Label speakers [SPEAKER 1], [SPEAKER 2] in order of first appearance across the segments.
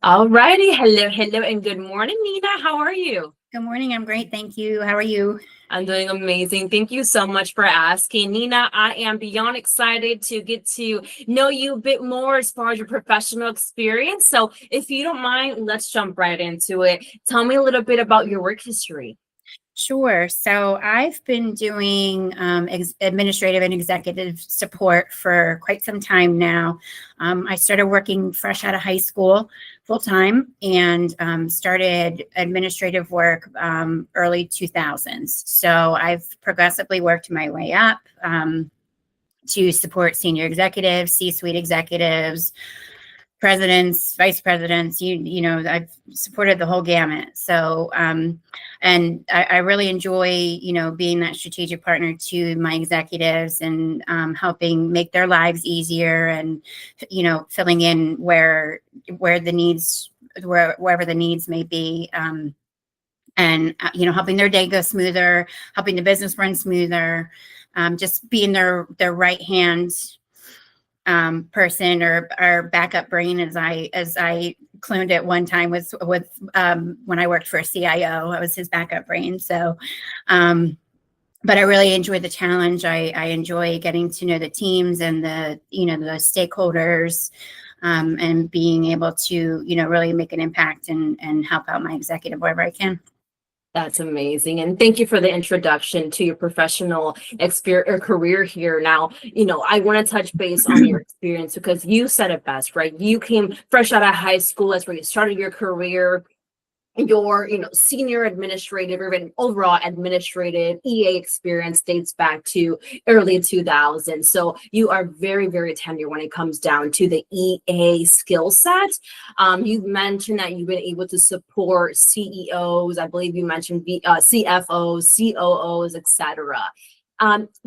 [SPEAKER 1] All righty. Hello, hello, and good morning, Nina. How are you?
[SPEAKER 2] Good morning. I'm great. Thank you. How are you?
[SPEAKER 1] I'm doing amazing. Thank you so much for asking. Nina, I am beyond excited to get to know you a bit more as far as your professional experience. So, if you don't mind, let's jump right into it. Tell me a little bit about your work history.
[SPEAKER 2] Sure. So I've been doing administrative and executive support for quite some time now. I started working fresh out of high school full time and started administrative work early 2000s. So I've progressively worked my way up to support senior executives, C-suite executives, presidents, vice presidents, I've supported the whole gamut. So, and I really enjoy, being that strategic partner to my executives and helping make their lives easier and, filling in where the needs, wherever the needs may be. And helping their day go smoother, helping the business run smoother, just being their right hand person or backup brain, as I cloned it one time with when I worked for a CIO. I was his backup brain. So, but I really enjoy the challenge. I enjoy getting to know the teams and the stakeholders, and being able to really make an impact and help out my executive wherever I can.
[SPEAKER 1] That's amazing. And thank you for the introduction to your professional experience or career here. Now, I want to touch base on your experience because you said it best, right? You came fresh out of high school. That's where you started your career. Your senior administrative or even overall administrative EA experience dates back to early 2000s. So you are very, very tenured when it comes down to the EA skill set. You've mentioned that you've been able to support CEOs. I believe you mentioned CFOs, COOs, etc.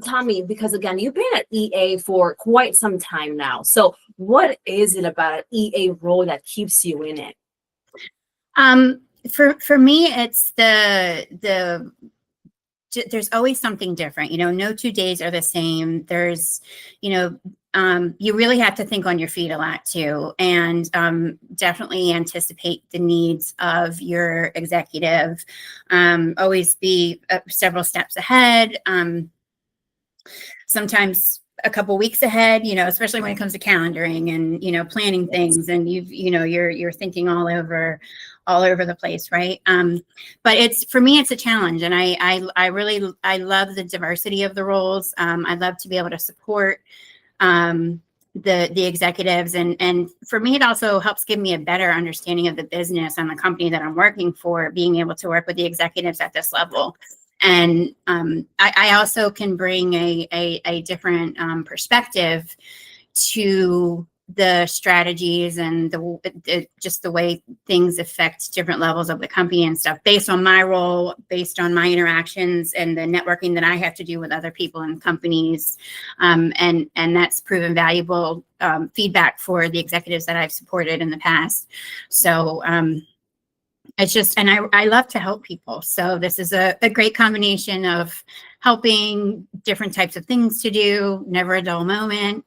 [SPEAKER 1] Tommy, because again, you've been at EA for quite some time now. So what is it about an EA role that keeps you in it?
[SPEAKER 2] For me, it's there's always something different. No 2 days are the same. There's, you really have to think on your feet a lot too, and definitely anticipate the needs of your executive. Always be several steps ahead. Sometimes a couple weeks ahead, especially when it comes to calendaring and planning things, and you're thinking all over the place, right? But for me it's a challenge, and I really love the diversity of the roles. I love to be able to support the executives, and for me it also helps give me a better understanding of the business and the company that I'm working for, being able to work with the executives at this level. And I also can bring a different perspective to the strategies and just the way things affect different levels of the company and stuff, based on my role, based on my interactions and the networking that I have to do with other people and companies. And that's proven valuable feedback for the executives that I've supported in the past. So it's just, and I love to help people. So this is a great combination of helping, different types of things to do, never a dull moment.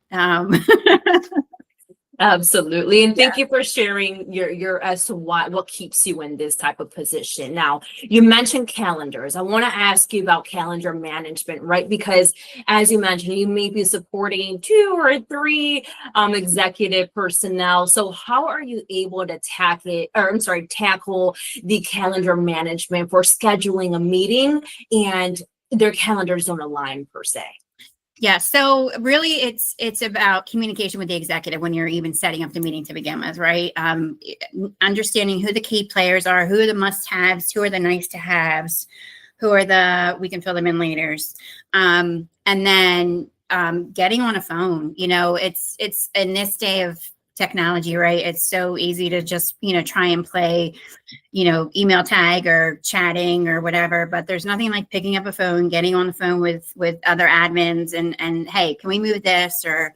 [SPEAKER 1] Absolutely. And thank you for sharing your as to what keeps you in this type of position. Now, you mentioned calendars. I want to ask you about calendar management, right? Because as you mentioned, you may be supporting 2 or 3 executive personnel. So how are you able to tackle the calendar management for scheduling a meeting and their calendars don't align per se?
[SPEAKER 2] Yeah. So really it's about communication with the executive when you're even setting up the meeting to begin with, right? Understanding who the key players are, who are the must-haves, who are the nice-to-haves, who are the we can fill them in laters. And then getting on a phone. It's in this day of technology, right? It's so easy to just, try and play, email tag or chatting or whatever, but there's nothing like picking up a phone, getting on the phone with other admins and hey, can we move this? Or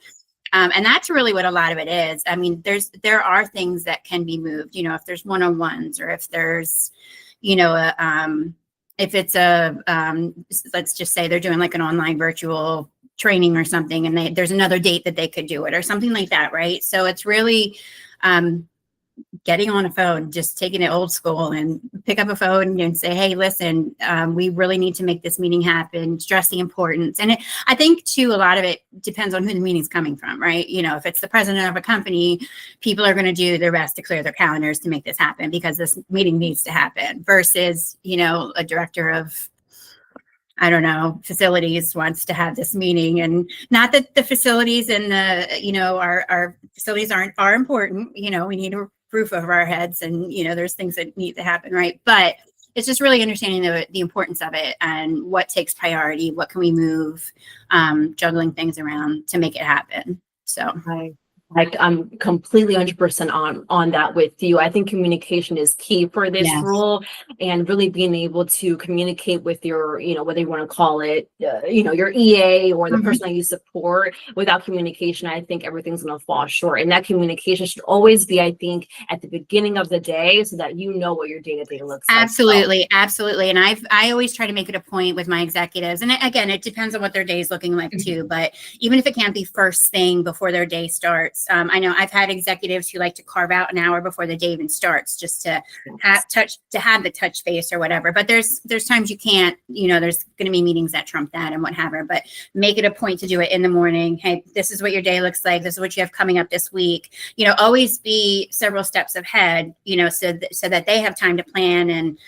[SPEAKER 2] and that's really what a lot of it is. I mean, there are things that can be moved, if there's one-on-ones, or if there's, if it's let's just say they're doing like an online virtual training or something, and there's another date that they could do it or something like that, right? So it's really getting on a phone, just taking it old school and pick up a phone and say, hey, listen, we really need to make this meeting happen, stress the importance. And I think too, a lot of it depends on who the meeting's coming from, right? You know, if it's the president of a company, people are going to do their best to clear their calendars to make this happen because this meeting needs to happen versus, you know, a director of, I don't know, facilities wants to have this meeting. And not that the facilities and the, you know, our facilities are important, you know, we need a roof over our heads and, you know, there's things that need to happen, right? But it's just really understanding the importance of it and what takes priority, what can we move, juggling things around to make it happen. So
[SPEAKER 1] I'm completely 100% on that with you. I think communication is key for this
[SPEAKER 2] Yes.
[SPEAKER 1] role, and really being able to communicate with your, you know, whether you want to call it, you know, your EA or the
[SPEAKER 2] Mhm.
[SPEAKER 1] person that you support. Without communication, I think everything's going to fall short. And that communication should always be, I think, at the beginning of the day, so that you know what your day-to-day looks like.
[SPEAKER 2] Absolutely, absolutely. And I always try to make it a point with my executives. And again, it depends on what their day is looking like too. But even if it can't be first thing before their day starts, I know I've had executives who like to carve out an hour before the day even starts, just to have the touch base or whatever. But there's times you can't, you know, there's going to be meetings that trump that and whatever. But make it a point to do it in the morning. Hey, this is what your day looks like. This is what you have coming up this week. You know, always be several steps ahead, you know, so that they have time to plan and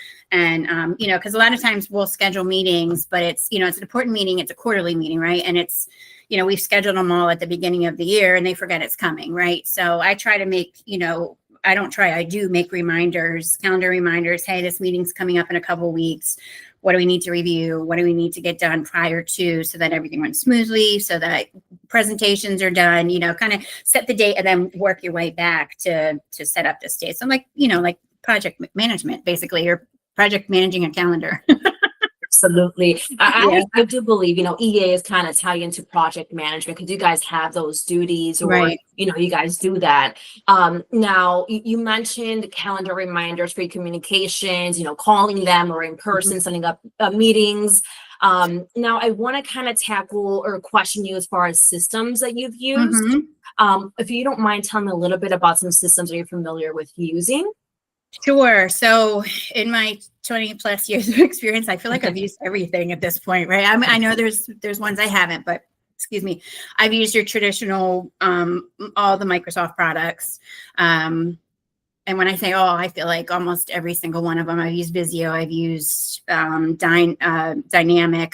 [SPEAKER 2] you know, because a lot of times we'll schedule meetings, but it's, you know, it's an important meeting. It's a quarterly meeting, right? And it's, you know, we've scheduled them all at the beginning of the year and they forget it's coming, right? So I try to make, you know, I do make reminders, calendar reminders. Hey, this meeting's coming up in a couple of weeks. What do we need to review? What do we need to get done prior to, so that everything runs smoothly, so that presentations are done, you know, kind of set the date and then work your way back to set up this date. So like, you know, like project management, basically, or project managing a calendar.
[SPEAKER 1] Absolutely. I do believe, you know, EA is kind of tie into project management because you guys have those duties, or,
[SPEAKER 2] Right.
[SPEAKER 1] you know, you guys do that. Now, you mentioned calendar reminders for your communications, you know, calling them or in person, setting up meetings. Now, I want to kind of tackle or question you as far as systems that you've used. If you don't mind telling me a little bit about some systems that you're familiar with using.
[SPEAKER 2] Sure. So in my 20 plus years of experience, I feel like I've used everything at this point, right? I know there's ones I haven't, but excuse me, I've used your traditional, all the Microsoft products. And when I say all, I feel like almost every single one of them. I've used Visio, I've used Dynamic,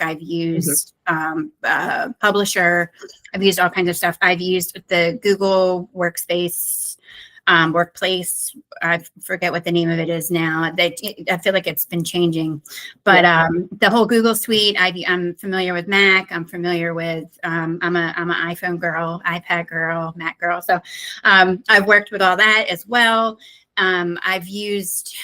[SPEAKER 2] I've used Publisher, I've used all kinds of stuff. I've used the Google Workspace, Workplace. I forget what the name of it is now. I feel like it's been changing, but the whole Google suite. I'm familiar with Mac. I'm familiar with. I'm an iPhone girl, iPad girl, Mac girl. So I've worked with all that as well. I've used.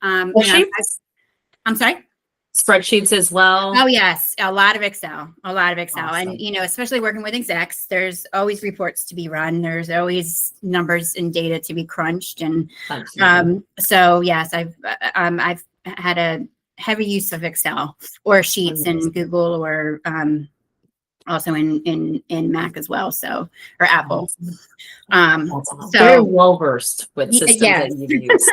[SPEAKER 2] I'm sorry.
[SPEAKER 1] Spreadsheets as well.
[SPEAKER 2] Oh yes, a lot of Excel,
[SPEAKER 1] Awesome.
[SPEAKER 2] and you know, especially working with execs, there's always reports to be run. There's always numbers and data to be crunched, and so yes, I've had a heavy use of Excel or Sheets in Google, or also in Mac as well, so, or Apple.
[SPEAKER 1] So very well versed with systems that you've used.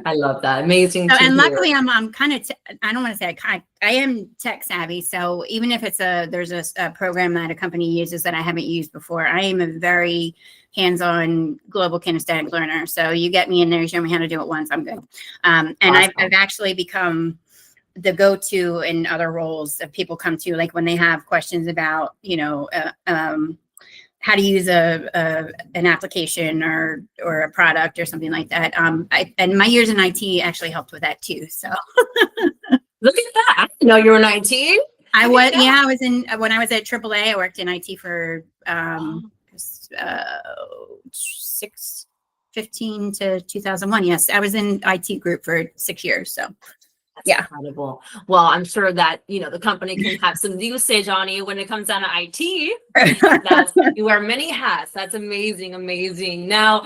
[SPEAKER 1] I love that. Amazing.
[SPEAKER 2] So, and luckily I'm kind of, I don't want to say I am tech savvy. So even if it's there's a program that a company uses that I haven't used before, I am a very hands-on global kinesthetic learner. So you get me in there, you show me how to do it once, I'm good. And awesome. I've actually become the go-to in other roles that people come to, like when they have questions about, you know, how to use an application or a product or something like that. And my years in IT actually helped with that too. So
[SPEAKER 1] look at that. I didn't know you were in IT.
[SPEAKER 2] I was, I was when I was at AAA, I worked in IT for 15 to 2001. Yes, I was in IT group for 6 years. So
[SPEAKER 1] that's incredible. Well, I'm sure that, you know, the company can have some usage on you when it comes down to IT. You wear many hats. That's amazing. Amazing. Now,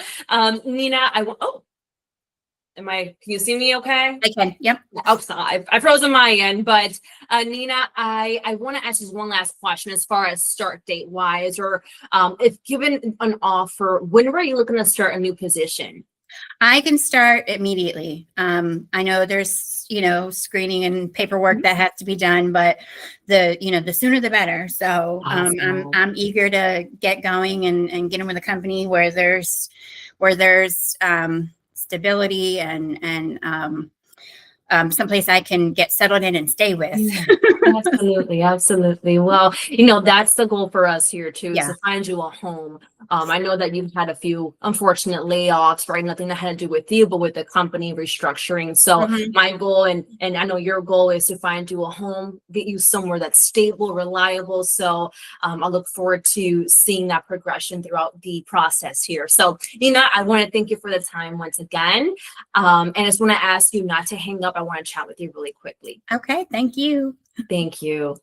[SPEAKER 1] Nina, can you see me okay?
[SPEAKER 2] I can. Yep.
[SPEAKER 1] Oh, sorry. I frozen my end, but Nina, I want to ask you one last question as far as start date wise, or if given an offer, when were you looking to start a new position?
[SPEAKER 2] I can start immediately. I know there's, screening and paperwork that has to be done, but the sooner the better. So
[SPEAKER 1] Awesome.
[SPEAKER 2] I'm eager to get going and get in with a company where there's stability and someplace I can get settled in and stay with.
[SPEAKER 1] Yeah, absolutely, absolutely. Well, that's the goal for us here too, is
[SPEAKER 2] Yeah.
[SPEAKER 1] to find you a home. I know that you've had a few unfortunate layoffs, right? Nothing that had to do with you, but with the company restructuring. So
[SPEAKER 2] Mhm.
[SPEAKER 1] my goal, and I know your goal, is to find you a home, get you somewhere that's stable, reliable. So I look forward to seeing that progression throughout the process here. So, I want to thank you for the time once again. And I just want to ask you not to hang up. I want to chat with you really quickly.
[SPEAKER 2] Okay. Thank you.
[SPEAKER 1] Thank you.